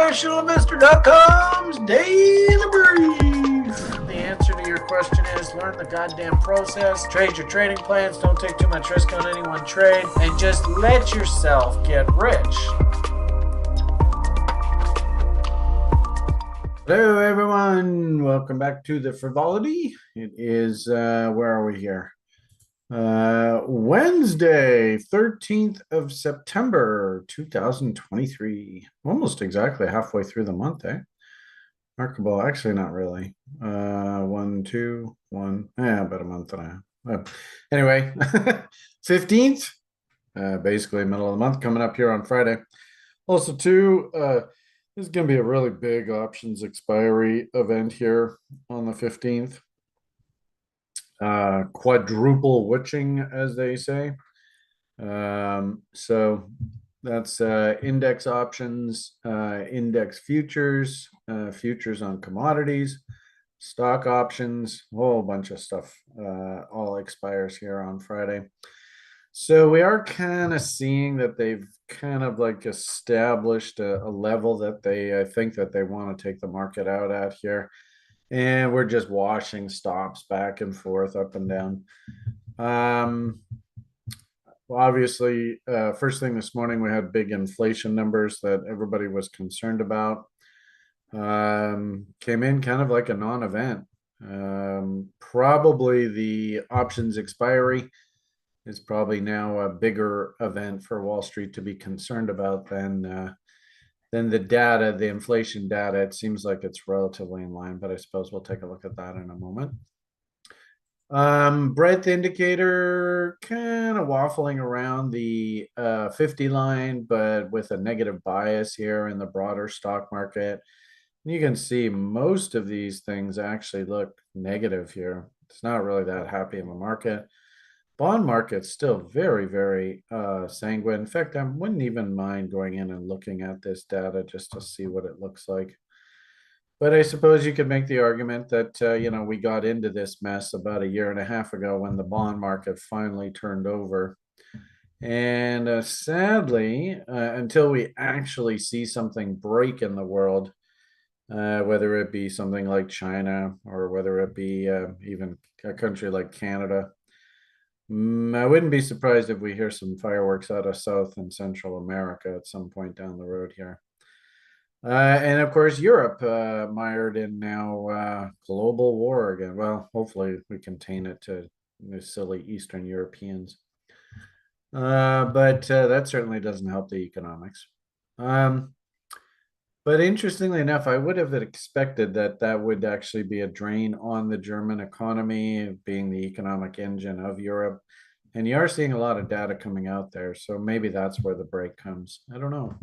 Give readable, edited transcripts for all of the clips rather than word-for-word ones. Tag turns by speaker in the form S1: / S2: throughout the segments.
S1: professionalinvestor.com's daily brief. The answer to your question is learn the goddamn process, trade your trading plans, don't take too much risk on any one trade, and just let yourself get rich. Hello everyone, welcome back to the Frivolity. It is, where are we here? Wednesday, 13th of September, 2023. Almost exactly halfway through the month, eh? Remarkable. Actually, not really. 1, 2, 1. Yeah, about a month and a half. Anyway, 15th, basically middle of the month, coming up here on Friday. Also, too, this is going to be a really big options expiry event here on the 15th. Quadruple witching, as they say. So that's index options, index futures, futures on commodities, stock options, a whole bunch of stuff all expires here on Friday. So we are kind of seeing that they've kind of like established a level that they, I think that they want to take the market out at here. And we're just washing stops back and forth, up and down. Obviously, first thing this morning, we had big inflation numbers that everybody was concerned about. Came in kind of like a non-event. Probably the options expiry is probably now a bigger event for Wall Street to be concerned about than the data, the inflation data. It seems like it's relatively in line, but I suppose we'll take a look at that in a moment. Breadth indicator kind of waffling around the 50 line, but with a negative bias here in the broader stock market. You can see most of these things actually look negative here. It's not really that happy in the market. Bond market's still very, very sanguine. In fact, I wouldn't even mind going in and looking at this data just to see what it looks like. But I suppose you could make the argument that, we got into this mess about a year and a half ago when the bond market finally turned over. And sadly, until we actually see something break in the world, whether it be something like China or whether it be even a country like Canada, I wouldn't be surprised if we hear some fireworks out of South and Central America at some point down the road here. And of course, Europe mired in now global war again. Well, hopefully we contain it to the silly Eastern Europeans. But that certainly doesn't help the economics. But interestingly enough, I would have expected that would actually be a drain on the German economy, being the economic engine of Europe. And you are seeing a lot of data coming out there. So maybe that's where the break comes. I don't know.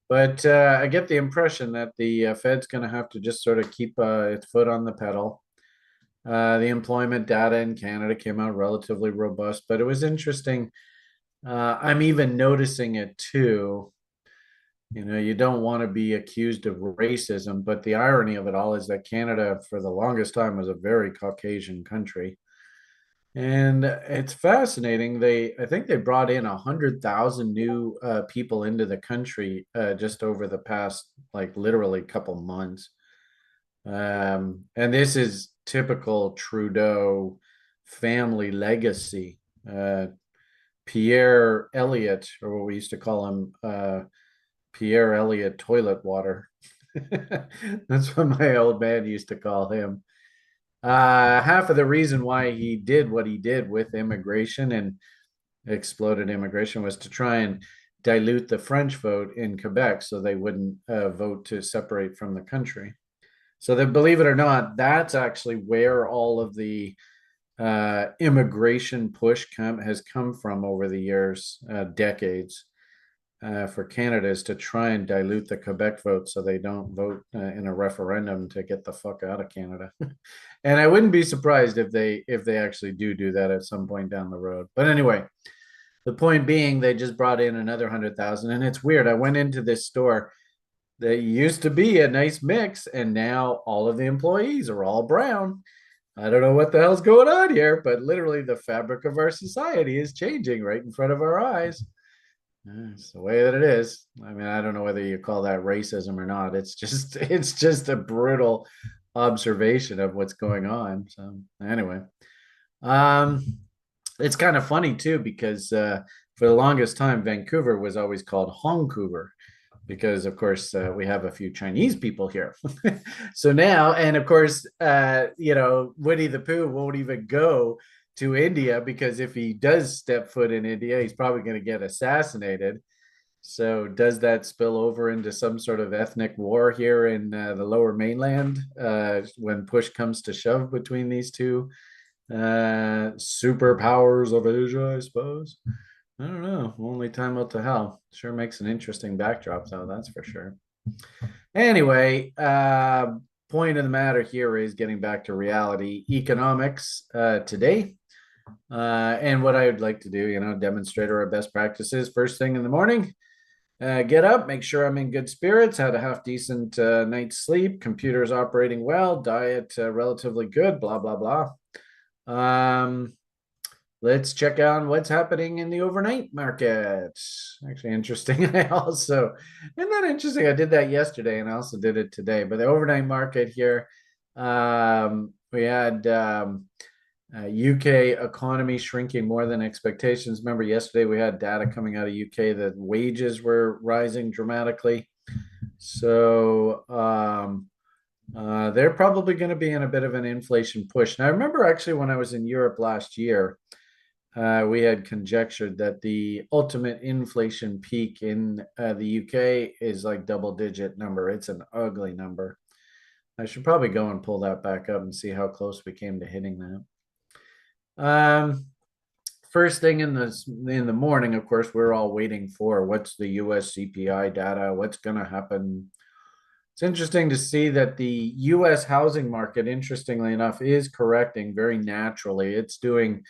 S1: But I get the impression that the Fed's going to have to just sort of keep its foot on the pedal. The employment data in Canada came out relatively robust, but it was interesting. I'm even noticing it too. You don't want to be accused of racism, but the irony of it all is that Canada, for the longest time, was a very Caucasian country. And it's fascinating. I think they brought in 100,000 new people into the country just over the past, like literally couple months. And this is typical Trudeau family legacy. Pierre Elliott, or what we used to call him, Pierre Elliott toilet water. That's what my old man used to call him. Half of the reason why he did what he did with immigration and exploded immigration was to try and dilute the French vote in Quebec so they wouldn't vote to separate from the country. So that, believe it or not, that's actually where all of the immigration push has come from over the years, decades. For Canada is to try and dilute the Quebec vote so they don't vote in a referendum to get the fuck out of Canada. And I wouldn't be surprised if they actually do that at some point down the road. But anyway, the point being, they just brought in another 100,000, and it's weird. I went into this store that used to be a nice mix, and now all of the employees are all brown. I don't know what the hell's going on here, but literally the fabric of our society is changing right in front of our eyes. It's the way that it is. I mean, I don't know whether you call that racism or not. It's just it's just a brutal observation of what's going on. So anyway, um, it's kind of funny too because for the longest time, Vancouver was always called Hongcouver because, of course, we have a few Chinese people here. So now, and of course, Winnie the Pooh won't even go to India because if he does step foot in India, he's probably going to get assassinated. So does that spill over into some sort of ethnic war here in the lower mainland when push comes to shove between these two superpowers of Asia, I suppose? I don't know. Only time will tell. Sure makes an interesting backdrop, though, that's for sure. Anyway, point of the matter here is getting back to reality economics today. And what I would like to do, demonstrate our best practices first thing in the morning. Get up, make sure I'm in good spirits, had a half decent night's sleep, computer's operating well, diet relatively good, blah, blah, blah. Let's check on what's happening in the overnight market. Actually, interesting. Isn't that interesting? I did that yesterday and I also did it today. But the overnight market here, we had UK economy shrinking more than expectations. Remember, yesterday we had data coming out of UK that wages were rising dramatically. So they're probably going to be in a bit of an inflation push. Now, I remember actually when I was in Europe last year, we had conjectured that the ultimate inflation peak in the UK is like double-digit number. It's an ugly number. I should probably go and pull that back up and see how close we came to hitting that. First thing in the morning, of course, we're all waiting for what's the US CPI data, what's going to happen. It's interesting to see that the US housing market, interestingly enough, is correcting very naturally. It's doing,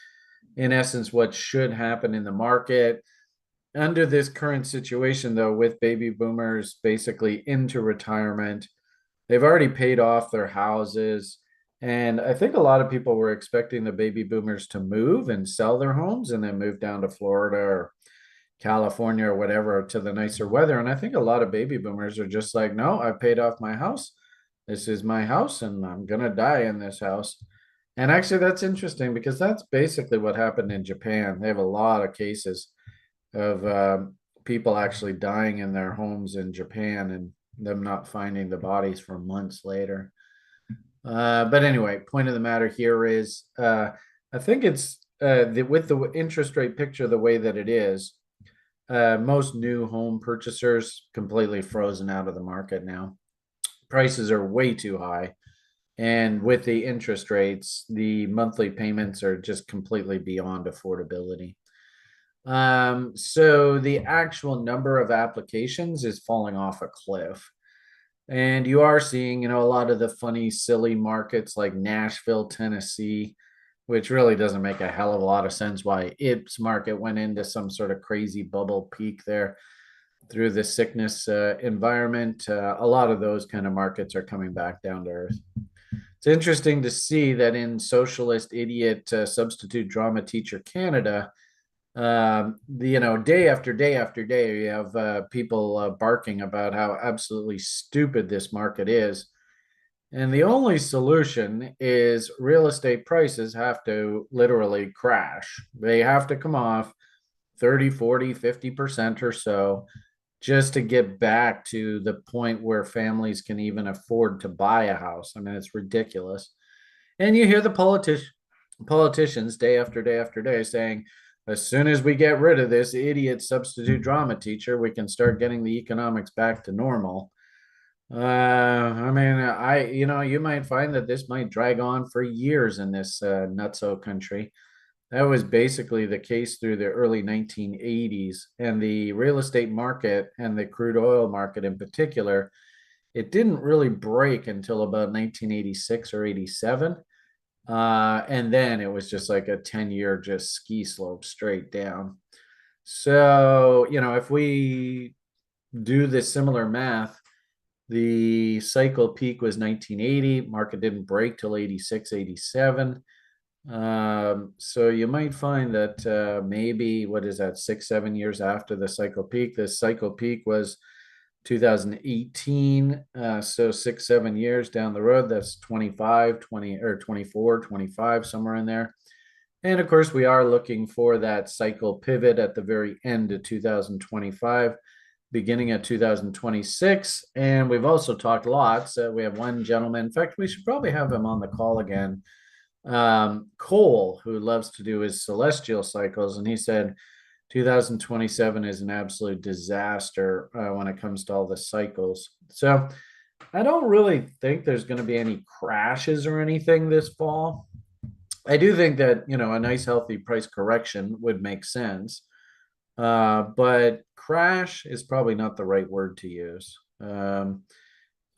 S1: in essence, what should happen in the market. Under this current situation, though, with baby boomers basically into retirement, they've already paid off their houses. And I think a lot of people were expecting the baby boomers to move and sell their homes and then move down to Florida or California or whatever to the nicer weather. And I think a lot of baby boomers are just like, no, I paid off my house. This is my house and I'm going to die in this house. And actually, that's interesting because that's basically what happened in Japan. They have a lot of cases of people actually dying in their homes in Japan and them not finding the bodies for months later. But anyway, point of the matter here is I think it's with the interest rate picture the way that it is, most new home purchasers completely frozen out of the market now. Prices are way too high. And with the interest rates, the monthly payments are just completely beyond affordability. So the actual number of applications is falling off a cliff. And you are seeing, a lot of the funny, silly markets like Nashville, Tennessee, which really doesn't make a hell of a lot of sense why its market went into some sort of crazy bubble peak there through the sickness environment. A lot of those kind of markets are coming back down to earth. It's interesting to see that in socialist idiot substitute drama teacher Canada, day after day after day, you have people barking about how absolutely stupid this market is. And the only solution is real estate prices have to literally crash. They have to come off 30, 40, 50% or so just to get back to the point where families can even afford to buy a house. I mean, it's ridiculous. And you hear the politicians day after day after day saying, as soon as we get rid of this idiot substitute drama teacher, we can start getting the economics back to normal. I mean, you might find that this might drag on for years in this nutso country. That was basically the case through the early 1980s, and the real estate market and the crude oil market in particular, it didn't really break until about 1986 or 87. And then it was just like a 10-year just ski slope straight down. So, if we do this similar math, the cycle peak was 1980, market didn't break till 86, 87. So you might find that maybe, what is that, 6, 7 years after the cycle peak? This cycle peak was 2018. So 6, 7 years down the road, that's 25, 20, or 24, 25, somewhere in there. And of course, we are looking for that cycle pivot at the very end of 2025, beginning at 2026. And we've also talked lots. We have one gentleman, in fact, we should probably have him on the call again, Cole, who loves to do his celestial cycles. And he said 2027 is an absolute disaster when it comes to all the cycles. So I don't really think there's going to be any crashes or anything this fall. I do think that, a nice healthy price correction would make sense. But crash is probably not the right word to use.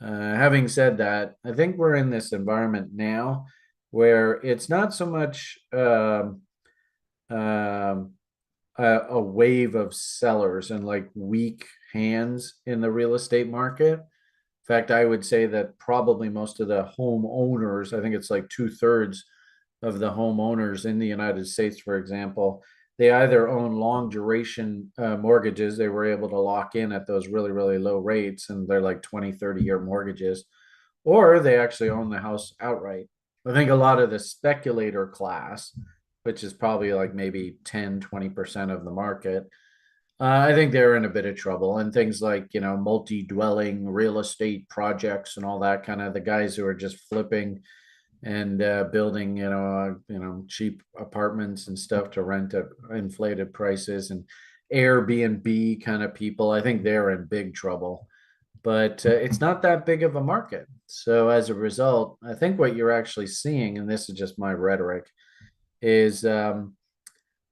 S1: Having said that, I think we're in this environment now where it's not so much a wave of sellers and like weak hands in the real estate market. In fact, I would say that probably most of the homeowners, I think it's like 2/3 of the homeowners in the United States, for example, they either own long duration mortgages. They were able to lock in at those really, really low rates, and they're like 20, 30-year mortgages, or they actually own the house outright. I think a lot of the speculator class, which is probably like maybe 10, 20% of the market, I think they're in a bit of trouble. And things like, multi-dwelling real estate projects and all that, kind of the guys who are just flipping and building, cheap apartments and stuff to rent at inflated prices, and Airbnb kind of people, I think they're in big trouble. But it's not that big of a market. So as a result, I think what you're actually seeing, and this is just my rhetoric, is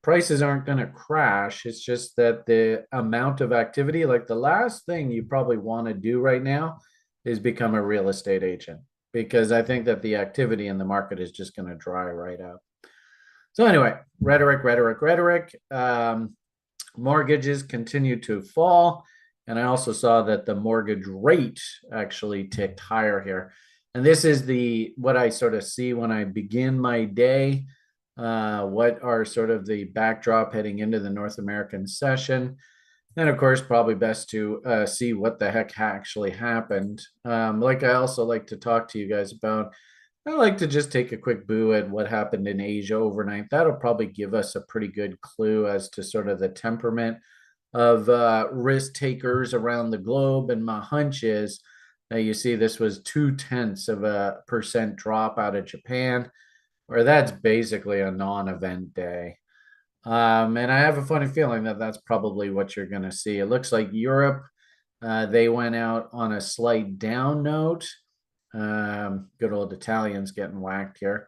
S1: prices aren't going to crash. It's just that the amount of activity, like the last thing you probably want to do right now is become a real estate agent, because I think that the activity in the market is just going to dry right up. So anyway, rhetoric. Mortgages continue to fall. And I also saw that the mortgage rate actually ticked higher here. And this is what I sort of see when I begin my day. What are sort of the backdrop heading into the North American session? And of course, probably best to see what the heck actually happened. Like I also like to talk to you guys about, I like to just take a quick boo at what happened in Asia overnight. That'll probably give us a pretty good clue as to sort of the temperament of risk takers around the globe. And my hunch is that you see this was 0.2% drop out of Japan, where that's basically a non-event day. And I have a funny feeling that that's probably what you're going to see. It looks like Europe, they went out on a slight down note. Good old Italians getting whacked here.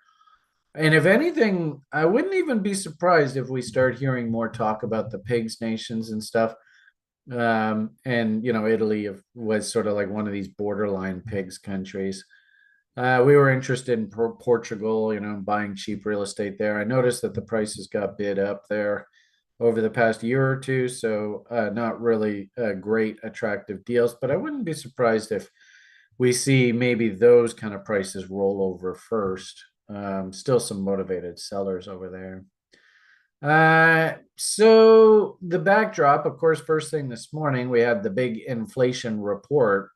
S1: And if anything, I wouldn't even be surprised if we start hearing more talk about the pigs nations and stuff. And, Italy was sort of like one of these borderline pigs countries. We were interested in Portugal, buying cheap real estate there. I noticed that the prices got bid up there over the past year or two. So not really great, attractive deals, but I wouldn't be surprised if we see maybe those kind of prices roll over first. Still some motivated sellers over there. So the backdrop, of course, first thing this morning, we had the big inflation report.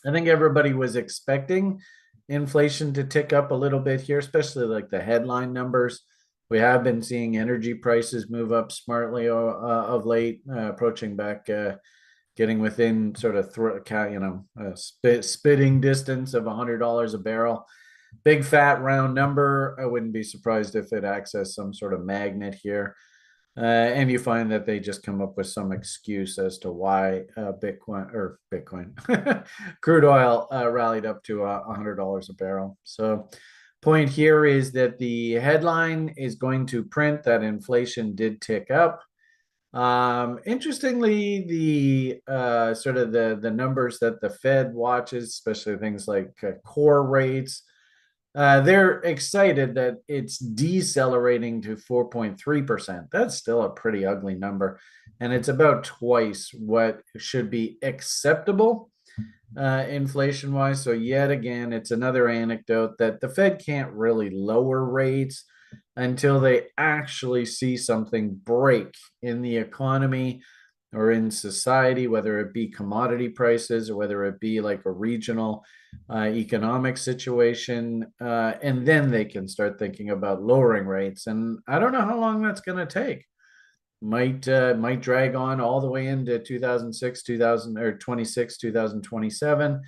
S1: I think everybody was expecting inflation to tick up a little bit here, especially like the headline numbers. We have been seeing energy prices move up smartly of late, approaching back, getting within sort of spitting distance of $100 a barrel. Big fat round number. I wouldn't be surprised if it acts as some sort of magnet here. And you find that they just come up with some excuse as to why Bitcoin, crude oil rallied up to $100 a barrel. So point here is that the headline is going to print that inflation did tick up. Interestingly, the sort of the numbers that the Fed watches, especially things like core rates, they're excited that it's decelerating to 4.3%. That's still a pretty ugly number, and it's about twice what should be acceptable. inflation wise. So yet again, it's another anecdote that the Fed can't really lower rates until they actually see something break in the economy or in society, whether it be commodity prices or whether it be like a regional economic situation. And then they can start thinking about lowering rates. And I don't know how long that's going to take. Might drag on all the way into 2006 2000 or 26 2027,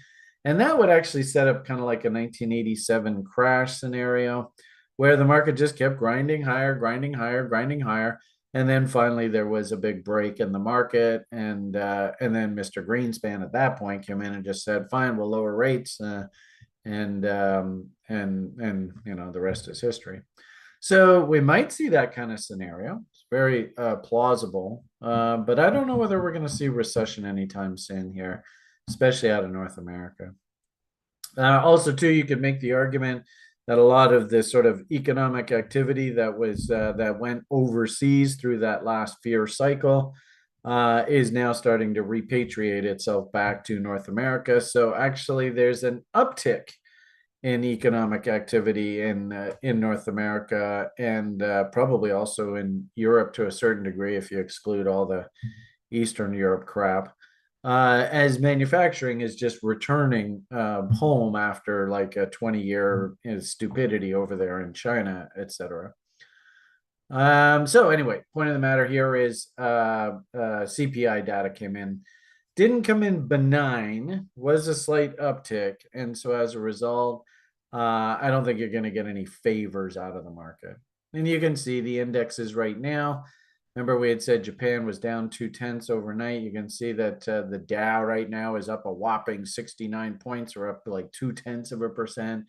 S1: and that would actually set up kind of like a 1987 crash scenario where the market just kept grinding higher, grinding higher, grinding higher, and then finally there was a big break in the market, and then Mr. Greenspan at that point came in and just said, fine, we'll lower rates, and the rest is history. So we might see that kind of scenario. It's very plausible, but I don't know whether we're going to see recession anytime soon here, especially out of North America. Also, too, you could make the argument that a lot of this sort of economic activity that went overseas through that last fear cycle is now starting to repatriate itself back to North America. So actually, there's an uptick in economic activity in North America, and probably also in Europe to a certain degree if you exclude all the Eastern Europe crap, as manufacturing is just returning home after like a 20-year stupidity over there in China, etc. So anyway, point of the matter here is CPI data came in. Didn't come in benign, was a slight uptick. And so as a result, I don't think you're going to get any favors out of the market. And you can see the indexes right now. Remember, we had said Japan was down 0.2 overnight. You can see that the Dow right now is up a whopping 69 points, or up to like 0.2%.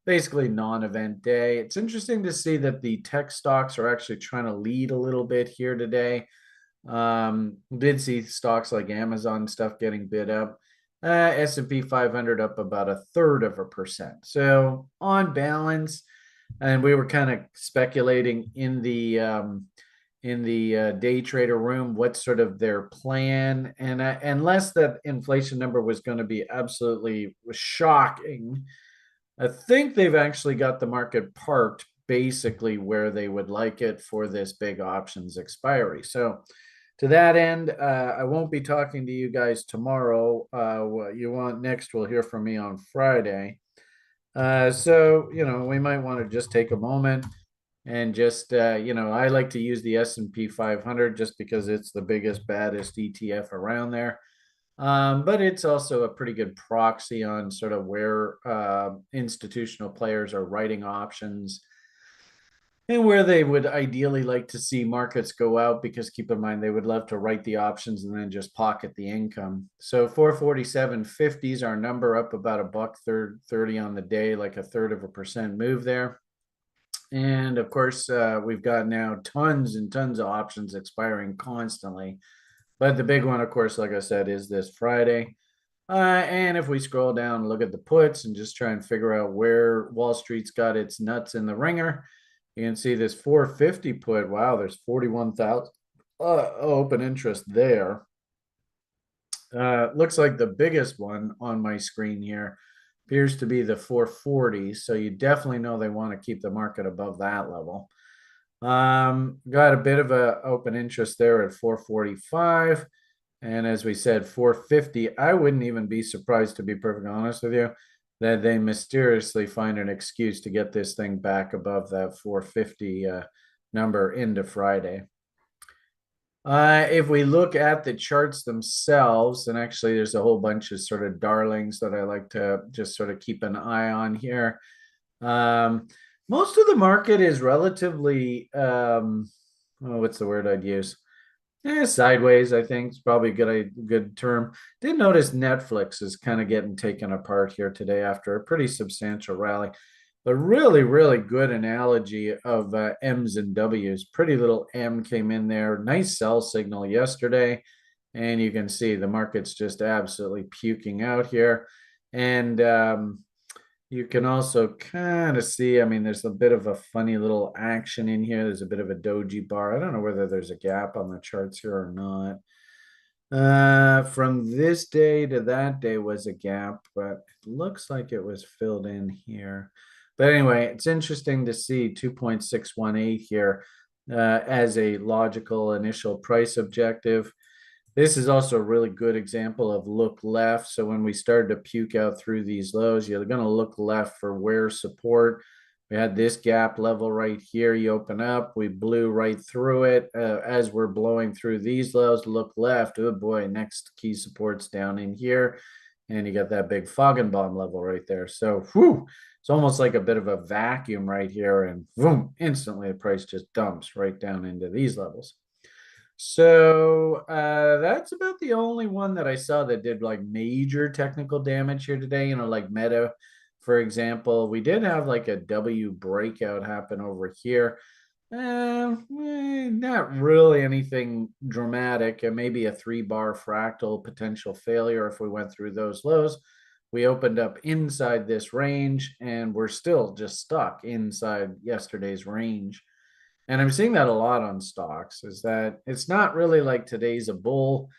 S1: Basically, non-event day. It's interesting to see that the tech stocks are actually trying to lead a little bit here today. Did see stocks like Amazon stuff getting bid up. S&P 500 up about 1/3%. So on balance, and we were kind of speculating in the day trader room what's sort of their plan, and unless that inflation number was going to be absolutely shocking, I think they've actually got the market parked basically where they would like it for this big options expiry. So to that end, I won't be talking to you guys tomorrow. What you want next, we'll hear from me on Friday. So, we might want to just take a moment and just, I like to use the S&P 500 just because it's the biggest, baddest ETF around there. But it's also a pretty good proxy on sort of where institutional players are writing options and where they would ideally like to see markets go out, because keep in mind, they would love to write the options and then just pocket the income. So 447.50 is our number, up about $1.30 on the day, like 1/3% move there. And of course, we've got now tons and tons of options expiring constantly. But the big one, of course, like I said, is this Friday. And if we scroll down and look at the puts and just try and figure out where Wall Street's got its nuts in the ringer, you can see this 450 put. Wow, there's 41,000 open interest there. Looks like the biggest one on my screen here appears to be the 440. So you definitely know they want to keep the market above that level. Got a bit of a open interest there at 445. And as we said, 450, I wouldn't even be surprised, to be perfectly honest with you, that they mysteriously find an excuse to get this thing back above that 450 number into Friday. If we look at the charts themselves, and actually there's a whole bunch of sort of darlings that I like to just sort of keep an eye on here. Most of the market is relatively, what's the word I'd use? Sideways, I think is probably a good term. Did notice Netflix is kind of getting taken apart here today after a pretty substantial rally. But really, really good analogy of M's and W's. Pretty little M came in there. Nice sell signal yesterday. And you can see the market's just absolutely puking out here. And you can also kind of see, I mean, there's a bit of a funny little action in here. There's a bit of a doji bar. I don't know whether there's a gap on the charts here or not. From this day to that day was a gap, but it looks like it was filled in here. But anyway, it's interesting to see 2.618 here as a logical initial price objective. This is also a really good example of look left. So when we started to puke out through these lows, you're going to look left for where support. We had this gap level right here. You open up, we blew right through it. As we're blowing through these lows, look left. Oh boy, next key support's down in here. And you got that big Foggenbaum level right there. So whew, it's almost like a bit of a vacuum right here. And boom, instantly the price just dumps right down into these levels. So that's about the only one that I saw that did like major technical damage here today. Like Meta, for example. We did have like a W breakout happen over here. Not really anything dramatic. Maybe a 3-bar fractal potential failure if we went through those lows. We opened up inside this range and we're still just stuck inside yesterday's range. And I'm seeing that a lot on stocks, is that it's not really like today's a bull,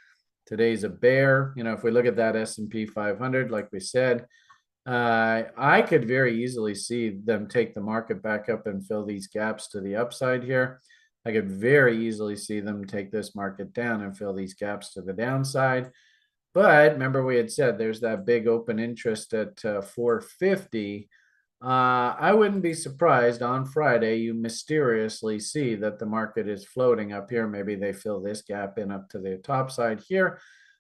S1: today's a bear. If we look at that S&P 500, like we said, I could very easily see them take the market back up and fill these gaps to the upside here. I could very easily see them take this market down and fill these gaps to the downside. But remember, we had said there's that big open interest at 450. I wouldn't be surprised on Friday you mysteriously see that the market is floating up here. Maybe they fill this gap in up to the top side here,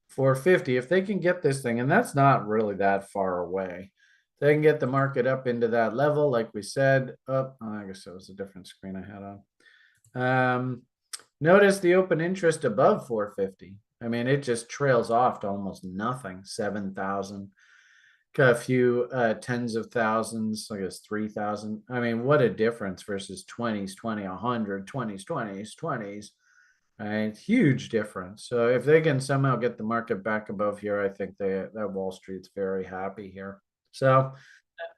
S1: 450. If they can get this thing, and that's not really that far away, they can get the market up into that level, like we said. Oh, I guess that was a different screen I had on. Notice the open interest above 450. I mean, it just trails off to almost nothing, 7,000. Got a few tens of thousands, I guess 3,000. I mean, what a difference versus 20s, 20, 100, 20s, 20s, 20s. Right? Huge difference. So if they can somehow get the market back above here, I think that Wall Street's very happy here. So,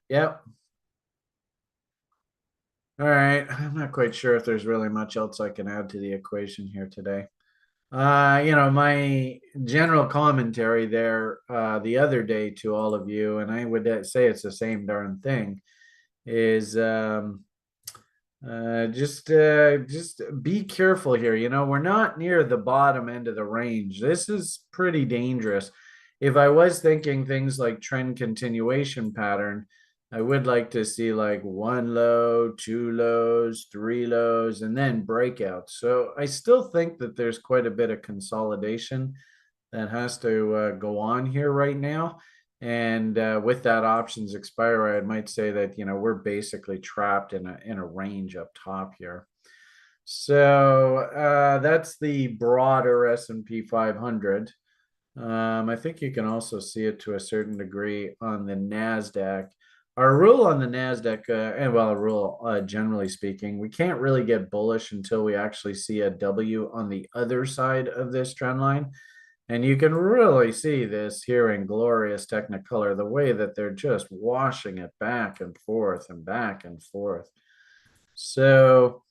S1: yep. All right. I'm not quite sure if there's really much else I can add to the equation here today. My general commentary there the other day to all of you, and I would say it's the same darn thing, is just be careful here. We're not near the bottom end of the range. This is pretty dangerous. If I was thinking things like trend continuation pattern, I would like to see like 1 low, 2 lows, 3 lows, and then breakouts. So I still think that there's quite a bit of consolidation that has to go on here right now. And with that options expiry, I might say that we're basically trapped in a range up top here. So that's the broader S&P 500. I think you can also see it to a certain degree on the NASDAQ. Our rule on the NASDAQ, and well, a rule generally speaking, we can't really get bullish until we actually see a W on the other side of this trend line. And you can really see this here in glorious Technicolor, the way that they're just washing it back and forth and back and forth. So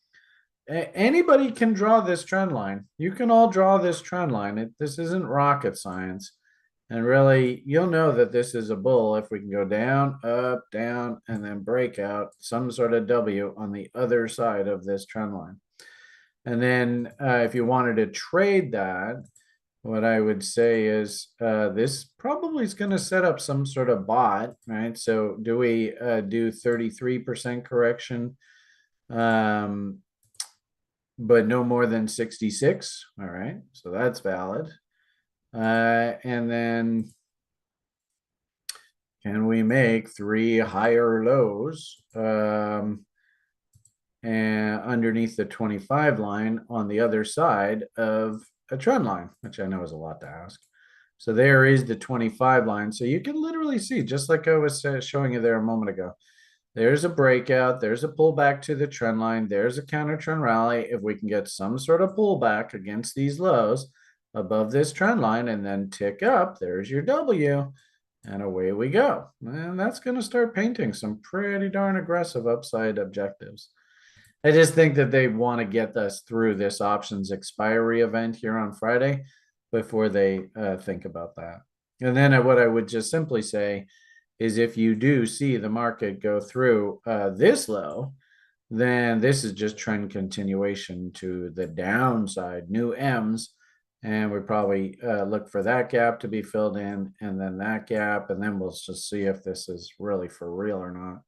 S1: anybody can draw this trend line. You can all draw this trend line. This isn't rocket science. And really, you'll know that this is a bull if we can go down, up, down, and then break out some sort of W on the other side of this trend line. And then if you wanted to trade that, what I would say is this probably is going to set up some sort of bot, right? So do we do 33% correction, but no more than 66? All right, so that's valid. And then can we make 3 higher lows and underneath the 25 line on the other side of a trend line, which I know is a lot to ask. So there is the 25 line. So you can literally see, just like I was showing you there a moment ago, there's a breakout, there's a pullback to the trend line, there's a counter trend rally. If we can get some sort of pullback against these lows above this trend line and then tick up, there's your W, and away we go. And that's going to start painting some pretty darn aggressive upside objectives. I just think that they want to get us through this options expiry event here on Friday before they think about that. And then what I would just simply say is if you do see the market go through this low, then this is just trend continuation to the downside, new M's. And we probably look for that gap to be filled in and then that gap. And then we'll just see if this is really for real or not.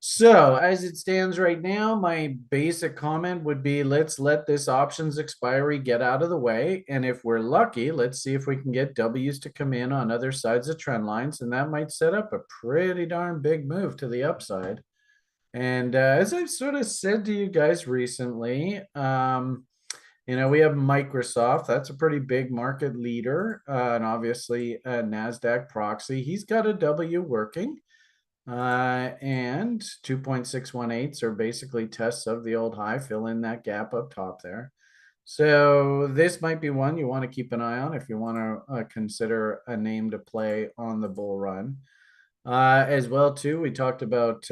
S1: So as it stands right now, my basic comment would be let's let this options expiry get out of the way. And if we're lucky, let's see if we can get W's to come in on other sides of trend lines. And that might set up a pretty darn big move to the upside. And as I've sort of said to you guys recently, we have Microsoft. That's a pretty big market leader, and obviously a NASDAQ proxy. He's got a W working, and 2.618s are basically tests of the old high. Fill in that gap up top there. So this might be one you want to keep an eye on if you want to consider a name to play on the bull run. As well, too, we talked about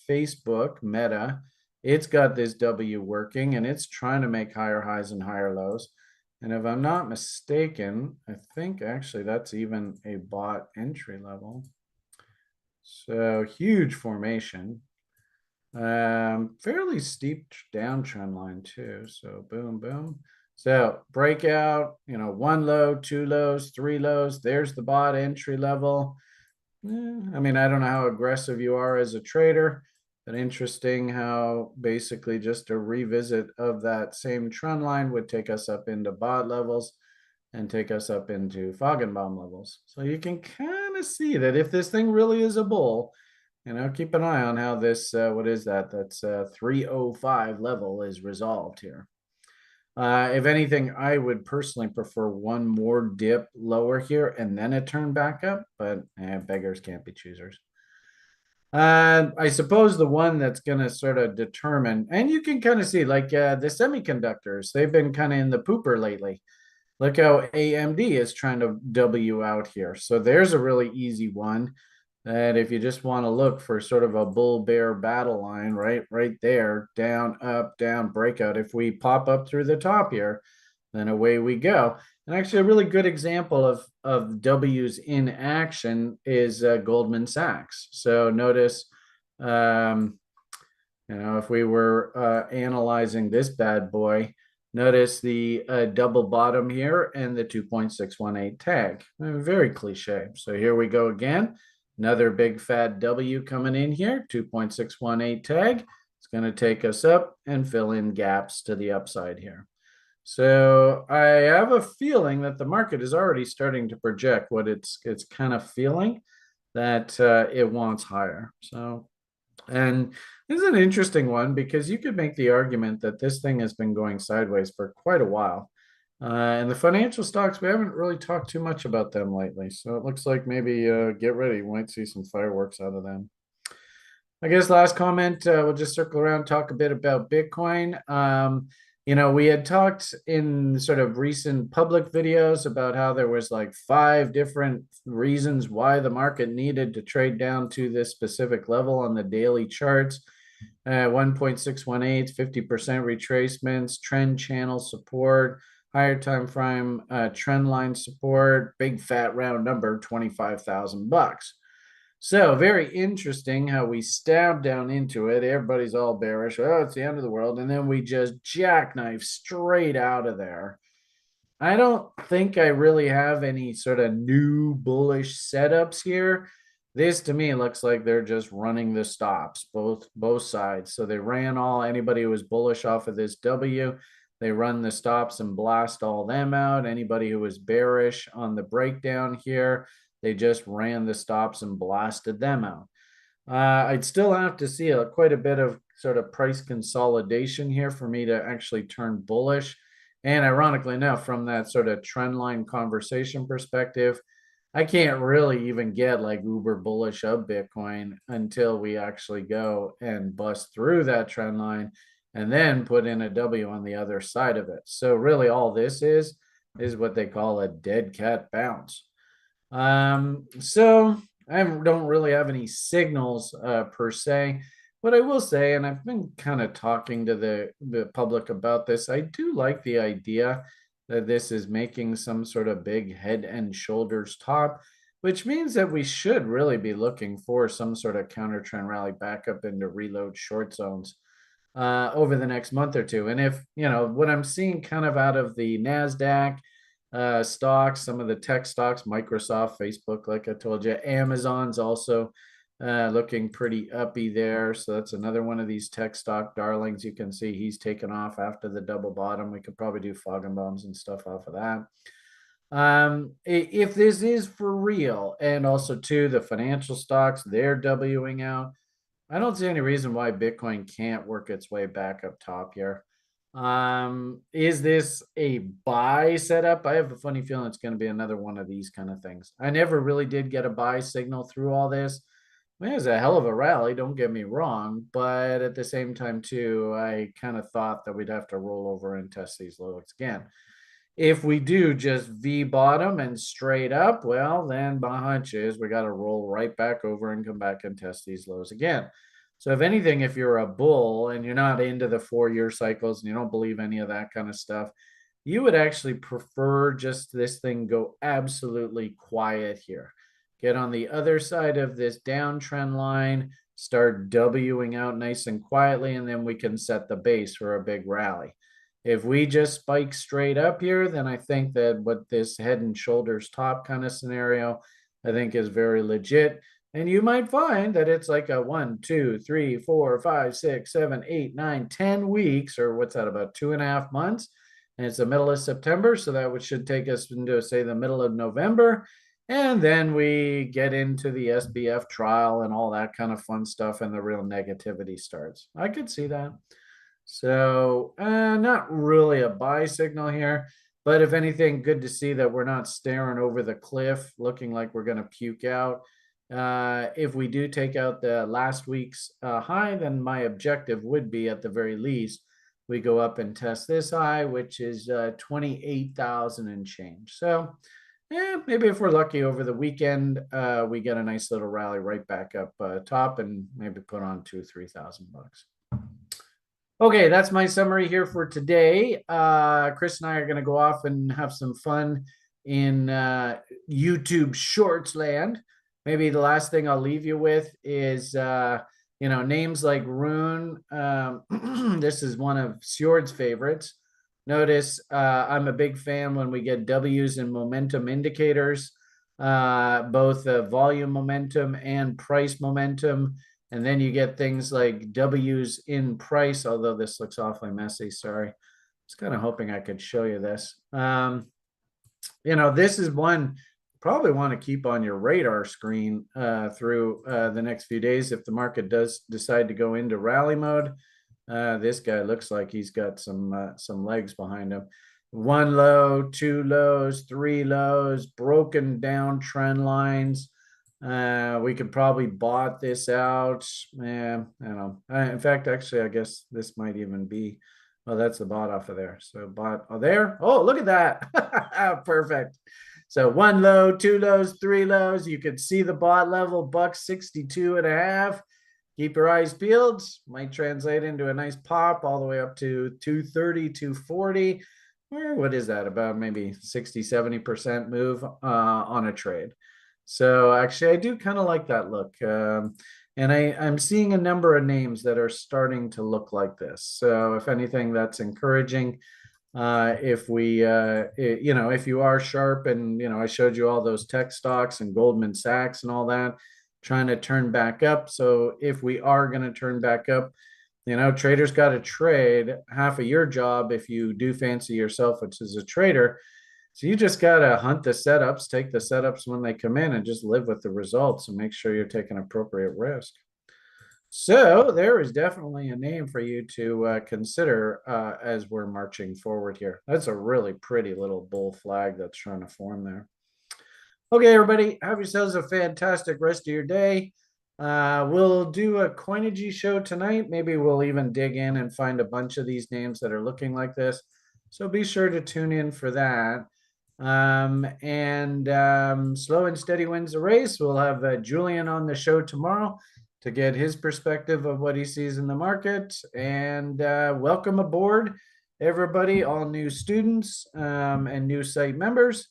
S1: Facebook, Meta. It's got this W working, and it's trying to make higher highs and higher lows. And if I'm not mistaken, I think actually that's even a bought entry level. So huge formation. Fairly steep downtrend line, too. So boom, boom. So breakout, one low, two lows, three lows. There's the bought entry level. I mean, I don't know how aggressive you are as a trader, but interesting how basically just a revisit of that same trend line would take us up into bot levels and take us up into Foggenbaum levels. So you can kind of see that if this thing really is a bull, keep an eye on how this, what is that? That's 305 level is resolved here. If anything, I would personally prefer one more dip lower here and then a turn back up, but beggars can't be choosers. I suppose the one that's going to sort of determine, and you can kind of see like the semiconductors, they've been kind of in the pooper lately. Look how AMD is trying to W out here. So there's a really easy one that if you just want to look for sort of a bull bear battle line, right there, down, up, down, breakout. If we pop up through the top here, then away we go. And actually a really good example of W's in action is Goldman Sachs. So notice, if we were analyzing this bad boy, notice the double bottom here and the 2.618 tag. Very cliche. So here we go again. Another big fat W coming in here, 2.618 tag. It's going to take us up and fill in gaps to the upside here. So I have a feeling that the market is already starting to project what it's kind of feeling that it wants higher. So, and this is an interesting one because you could make the argument that this thing has been going sideways for quite a while. And the financial stocks, we haven't really talked too much about them lately. So it looks like maybe get ready. We might see some fireworks out of them. I guess last comment, we'll just circle around, talk a bit about Bitcoin. We had talked in sort of recent public videos about how there was like 5 different reasons why the market needed to trade down to this specific level on the daily charts. 1.618, 50% retracements, trend channel support, higher time frame trend line support, big fat round number, $25,000. So very interesting how we stab down into it. Everybody's all bearish. Oh, it's the end of the world. And then we just jackknife straight out of there. I don't think I really have any sort of new bullish setups here. This to me looks like they're just running the stops, both sides. So they ran all anybody who was bullish off of this W. They run the stops and blast all them out. Anybody who was bearish on the breakdown here, they just ran the stops and blasted them out. I'd still have to see quite a bit of sort of price consolidation here for me to actually turn bullish. And ironically enough, from that sort of trend line conversation perspective, I can't really even get like uber bullish of Bitcoin until we actually go and bust through that trend line and then put in a W on the other side of it. So really all this is what they call a dead cat bounce. So I don't really have any signals per se. What I will say, and I've been kind of talking to the public about this, I do like the idea that this is making some sort of big head and shoulders top, which means that we should really be looking for some sort of counter trend rally back up into reload short zones over the next month or two. And if, what I'm seeing kind of out of the NASDAQ stocks, some of the tech stocks, Microsoft, Facebook, like I told you, Amazon's also looking pretty uppy there. So that's another one of these tech stock darlings. You can see he's taken off after the double bottom. We could probably do Foggenbaums and stuff off of that. If this is for real, and also too, the financial stocks, they're Wing out. I don't see any reason why Bitcoin can't work its way back up top here. Is this a buy setup? I have a funny feeling it's going to be another one of these kind of things. I never really did get a buy signal through all this. I mean, it was a hell of a rally, don't get me wrong, but at the same time too, I kind of thought that we'd have to roll over and test these lows again. If we do just V bottom and straight up, well, then my hunch is we got to roll right back over and come back and test these lows again. So if anything, if you're a bull and you're not into the 4-year cycles and you don't believe any of that kind of stuff, you would actually prefer just this thing go absolutely quiet here. Get on the other side of this downtrend line, start Wing out nice and quietly, and then we can set the base for a big rally. If we just spike straight up here, then I think that what this head and shoulders top kind of scenario, I think is very legit. And you might find that it's like a 1, 2, 3, 4, 5, 6, 7, 8, 9, 10 weeks, or what's that, about 2.5 months. And it's the middle of September. So that should take us into, say, the middle of November. And then we get into the SBF trial and all that kind of fun stuff, and the real negativity starts. I could see that. So not really a buy signal here, but if anything, good to see that we're not staring over the cliff looking like we're going to puke out. If we do take out the last week's high, then my objective would be, at the very least, we go up and test this high, which is 28,000 and change. So maybe if we're lucky over the weekend, we get a nice little rally right back up top and maybe put on $2,000-3,000. Okay, that's my summary here for today. Chris and I are going to go off and have some fun in YouTube Shorts land. Maybe the last thing I'll leave you with is, names like Rune. This is one of Sjord's favorites. Notice I'm a big fan when we get W's in momentum indicators, both volume momentum and price momentum. And then you get things like W's in price, although this looks awfully messy. Sorry. I was kind of hoping I could show you this. This is one probably want to keep on your radar screen through the next few days. If the market does decide to go into rally mode, this guy looks like he's got some legs behind him. 1 low, 2 lows, 3 lows, broken down trend lines. We could probably bot this out. I don't know. In fact, actually, I guess this might even be, that's the bot off of there. So bot there. Oh, look at that. Perfect. So 1 low, 2 lows, 3 lows. You can see the bot level, $162.5. Keep your eyes peeled. Might translate into a nice pop all the way up to 230, 240. Or what is that? About maybe 60-70% move on a trade. So actually, I do kind of like that look. And I'm seeing a number of names that are starting to look like this. So if anything, that's encouraging. If you are sharp, and, I showed you all those tech stocks and Goldman Sachs and all that, trying to turn back up. So if we are going to turn back up, traders got to trade. Half of your job, if you do fancy yourself, which is a trader, so you just got to hunt the setups, take the setups when they come in, and just live with the results and make sure you're taking appropriate risk. So there is definitely a name for you to consider as we're marching forward here. That's a really pretty little bull flag that's trying to form there. Okay, everybody, have yourselves a fantastic rest of your day. We'll do a Coinigy show tonight. Maybe we'll even dig in and find a bunch of these names that are looking like this. So be sure to tune in for that. Slow and steady wins the race. We'll have Julian on the show tomorrow to get his perspective of what he sees in the market. And welcome aboard. everybody, all new students and new site members.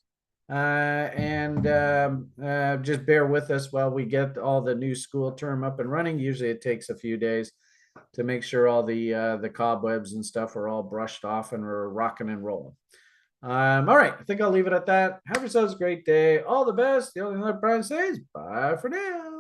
S1: Just bear with us while we get all the new school term up and running. Usually it takes a few days to make sure all the cobwebs and stuff are all brushed off and we're rocking and rolling. All right, I think I'll leave it at that. Have yourselves a great day. All the best. The only thing I'm trying to say is bye for now.